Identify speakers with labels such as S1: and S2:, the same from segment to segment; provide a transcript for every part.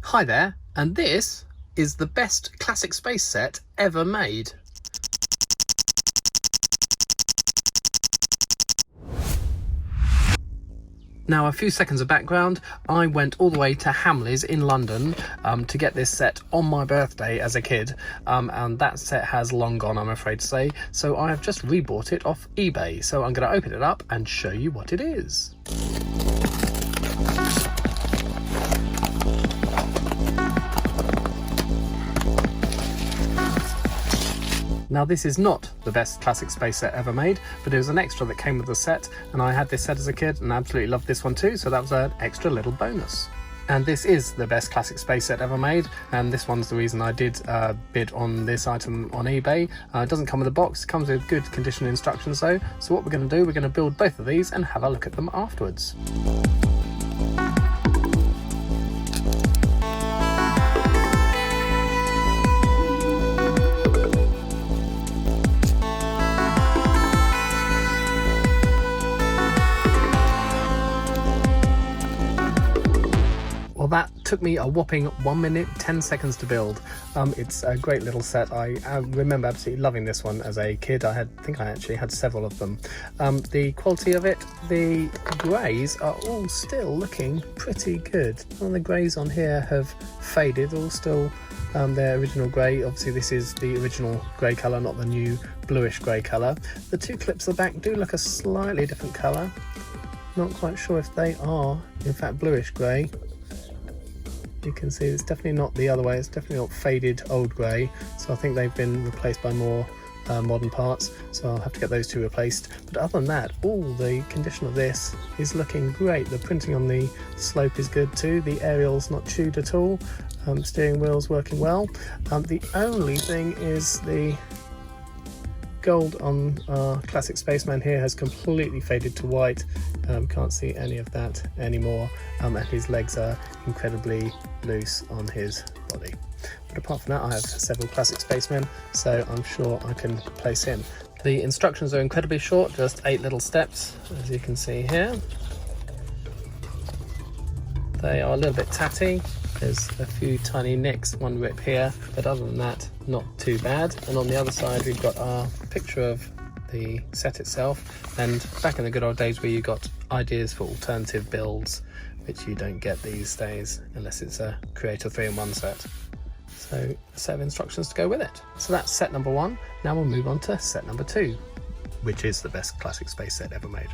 S1: Hi there, and this is the best classic space set ever made. Now, a few seconds of background. I went all the way to Hamleys in London to get this set on my birthday as a kid, and that set has long gone, I'm afraid to say, so I have just rebought it off eBay. So I'm going to open it up and show you what it is. Now, this is not the best classic space set ever made, but it was an extra that came with the set, and I had this set as a kid and absolutely loved this one too, so that was an extra little bonus. And this is the best classic space set ever made, and this one's the reason I did bid on this item on eBay. It doesn't come with a box, it comes with good condition instructions though, so what we're going to do, we're going to build both of these and have a look at them afterwards. Well, that took me a whopping 1 minute 10 seconds to build. It's a great little set. I remember absolutely loving this one as a kid. I think I actually had several of them. The quality of it, the greys are all still looking pretty good. None of the greys on here have faded, all still their original grey. Obviously this is the original grey colour, not the new bluish grey colour. The two clips at the back do look a slightly different colour. Not quite sure if they are in fact bluish grey. You can see it's definitely not the other way, it's definitely not faded old grey, so I think they've been replaced by more modern parts, so I'll have to get those two replaced. But other than that, the condition of this is looking great. The printing on the slope is good too, the aerial's not chewed at all, steering wheel's working well. The only thing is the gold on our Classic Spaceman here has completely faded to white. Can't see any of that anymore, and his legs are incredibly loose on his body. But apart from that, I have several Classic Spacemen, so I'm sure I can place him. The instructions are incredibly short, just 8 little steps, as you can see here. They are a little bit tatty. There's a few tiny nicks, one rip here, but other than that, not too bad. And on the other side, we've got our picture of the set itself, and back in the good old days where you got ideas for alternative builds, which you don't get these days unless it's a Creator 3-in-1 set. So a set of instructions to go with it. So that's set number 1. Now we'll move on to set number 2, which is the best classic space set ever made.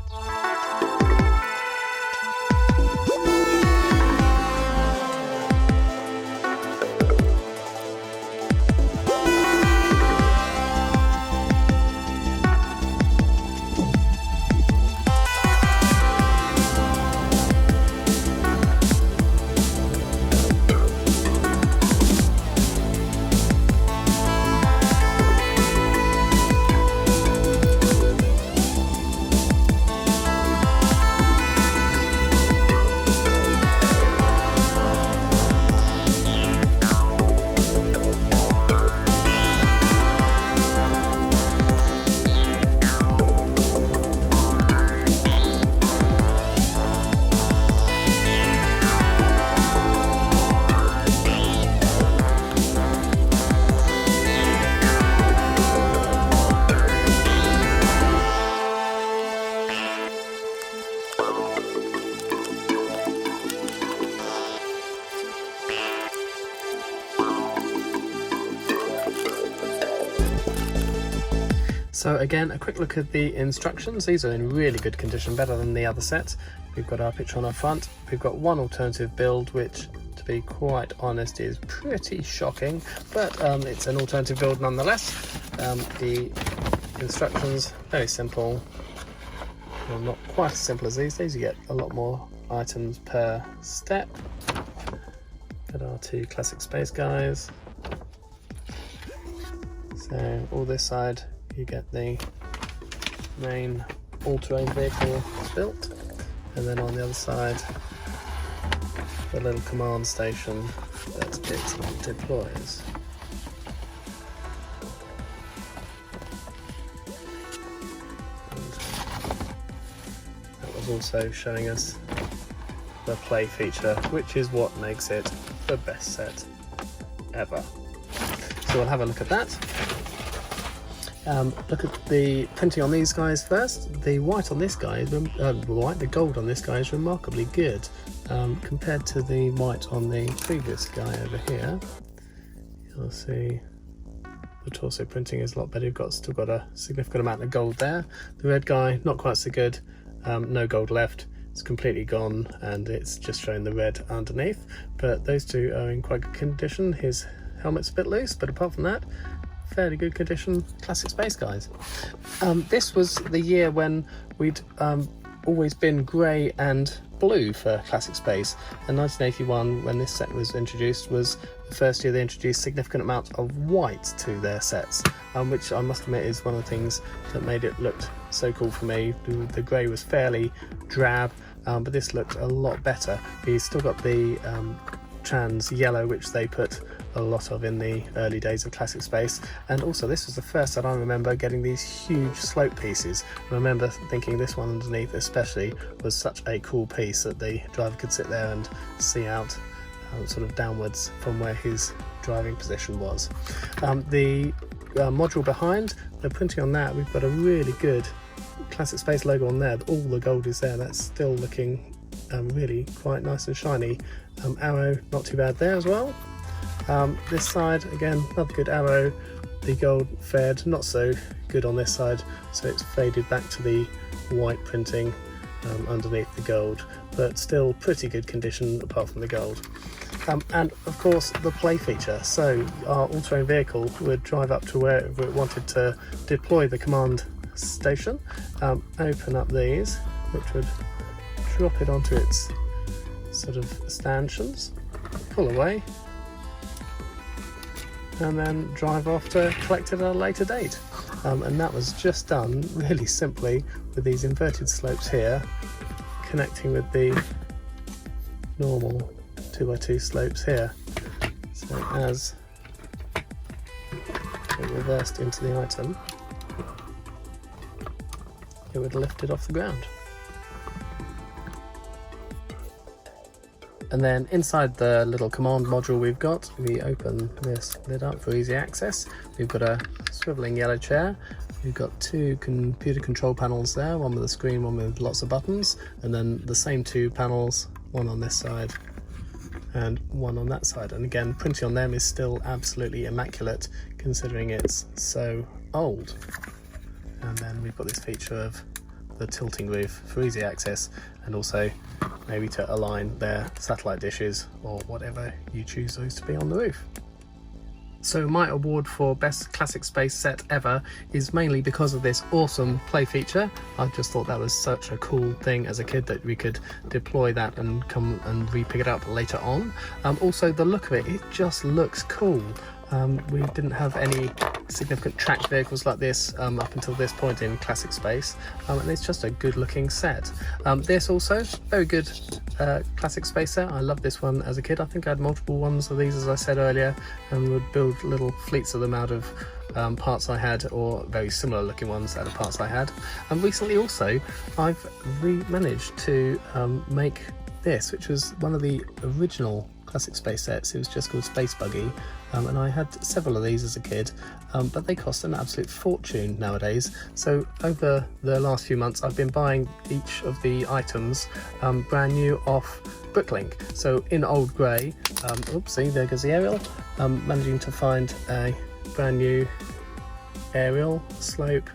S1: So again, a quick look at the instructions. These are in really good condition, better than the other set. We've got our picture on our front. We've got one alternative build, which, to be quite honest, is pretty shocking, but it's an alternative build nonetheless. The instructions, very simple. Well, not quite as simple as these days. You get a lot more items per step. Got our 2 classic space guys. So all this side, you get the main all-terrain vehicle built, and then on the other side the little command station that it deploys. And that was also showing us the play feature, which is what makes it the best set ever. So we'll have a look at that. Look at the printing on these guys first. The white on this guy is the gold on this guy is remarkably good compared to the white on the previous guy over here. You'll see the torso printing is a lot better. You've still got a significant amount of gold there. The red guy, not quite so good. No gold left. It's completely gone, and it's just showing the red underneath. But those two are in quite good condition. His helmet's a bit loose, but apart from that, fairly good condition. Classic Space guys. This was the year when we'd always been grey and blue for Classic Space, and 1981, when this set was introduced, was the first year they introduced significant amount of white to their sets, which I must admit is one of the things that made it look so cool for me. The grey was fairly drab, but this looked a lot better. He's still got the trans yellow, which they put a lot of in the early days of Classic Space, and also this was the first that I remember getting these huge slope pieces. I remember thinking this one underneath especially was such a cool piece that the driver could sit there and see out sort of downwards from where his driving position was. The module behind, the printing on that, we've got a really good Classic Space logo on there. All the gold is there. That's still looking really quite nice and shiny. Arrow, not too bad there as well. This side, again, another good arrow. The gold fared not so good on this side, so it's faded back to the white printing underneath the gold, but still pretty good condition apart from the gold. And of course the play feature, so our all-terrain vehicle would drive up to wherever it wanted to deploy the command station, open up these, which would drop it onto its sort of stanchions, pull away, and then drive off to collect it at a later date. And that was just done really simply with these inverted slopes here connecting with the normal 2x2 slopes here. So as it reversed into the item, it would lift it off the ground. And then inside the little command module we've got, we open this lid up for easy access. We've got a swiveling yellow chair. We've got two computer control panels there, one with a screen, one with lots of buttons, and then the same two panels, one on this side and one on that side. And again, printing on them is still absolutely immaculate considering it's so old. And then we've got this feature of the tilting roof for easy access, and also maybe to align their satellite dishes or whatever you choose those to be on the roof. So my award for best Classic Space set ever is mainly because of this awesome play feature. I just thought that was such a cool thing as a kid that we could deploy that and come and re-pick it up later on. Also the look of it, it just looks cool. We didn't have any significant tracked vehicles like this up until this point in Classic Space, and it's just a good looking set. This also, very good Classic Space set. I loved this one as a kid. I think I had multiple ones of these, as I said earlier, and would build little fleets of them out of parts I had, or very similar looking ones out of parts I had. And recently also I've managed to make this, which was one of the original Classic Space sets. It was just called Space Buggy, and I had several of these as a kid, but they cost an absolute fortune nowadays. So over the last few months I've been buying each of the items brand new off Bricklink. So in old grey, oopsie, there goes the aerial, managing to find a brand new aerial, slope,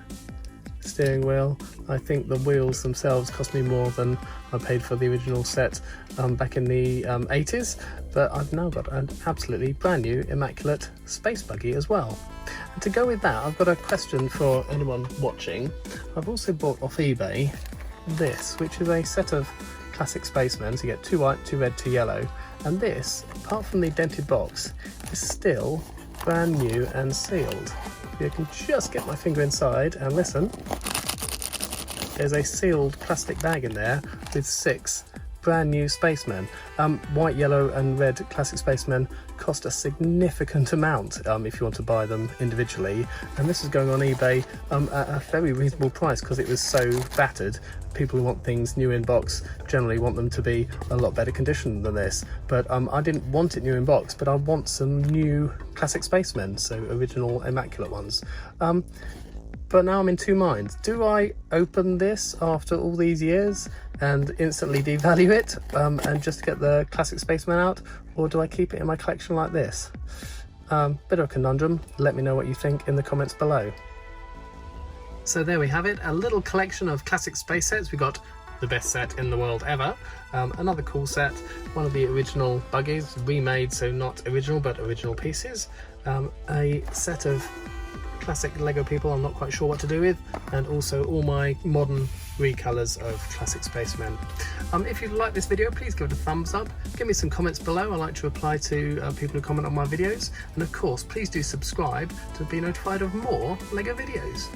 S1: steering wheel. I think the wheels themselves cost me more than I paid for the original set back in the 80s, but I've now got an absolutely brand new immaculate Space Buggy as well. And to go with that, I've got a question for anyone watching. I've also bought off eBay this, which is a set of Classic Spacemen. So you get 2 white, 2 red, 2 yellow, and this, apart from the dented box, is still brand new and sealed. You can just get my finger inside and listen. There's a sealed plastic bag in there with 6 brand new spacemen. White, yellow and red Classic Spacemen cost a significant amount if you want to buy them individually, and this is going on eBay at a very reasonable price because it was so battered. People who want things new in box generally want them to be a lot better condition than this, but I didn't want it new in box, but I want some new Classic Spacemen, so original immaculate ones. But now I'm in two minds. Do I open this after all these years and instantly devalue it and just get the Classic Spaceman out, or do I keep it in my collection like this? Bit of a conundrum. Let me know what you think in the comments below. So there we have it, a little collection of classic space sets. We got the best set in the world ever, another cool set, one of the original buggies, remade, so not original but original pieces, a set of classic Lego people I'm not quite sure what to do with, and also all my modern recolours of Classic Spacemen. If you like this video, please give it a thumbs up, give me some comments below. I like to reply to people who comment on my videos, and of course please do subscribe to be notified of more Lego videos.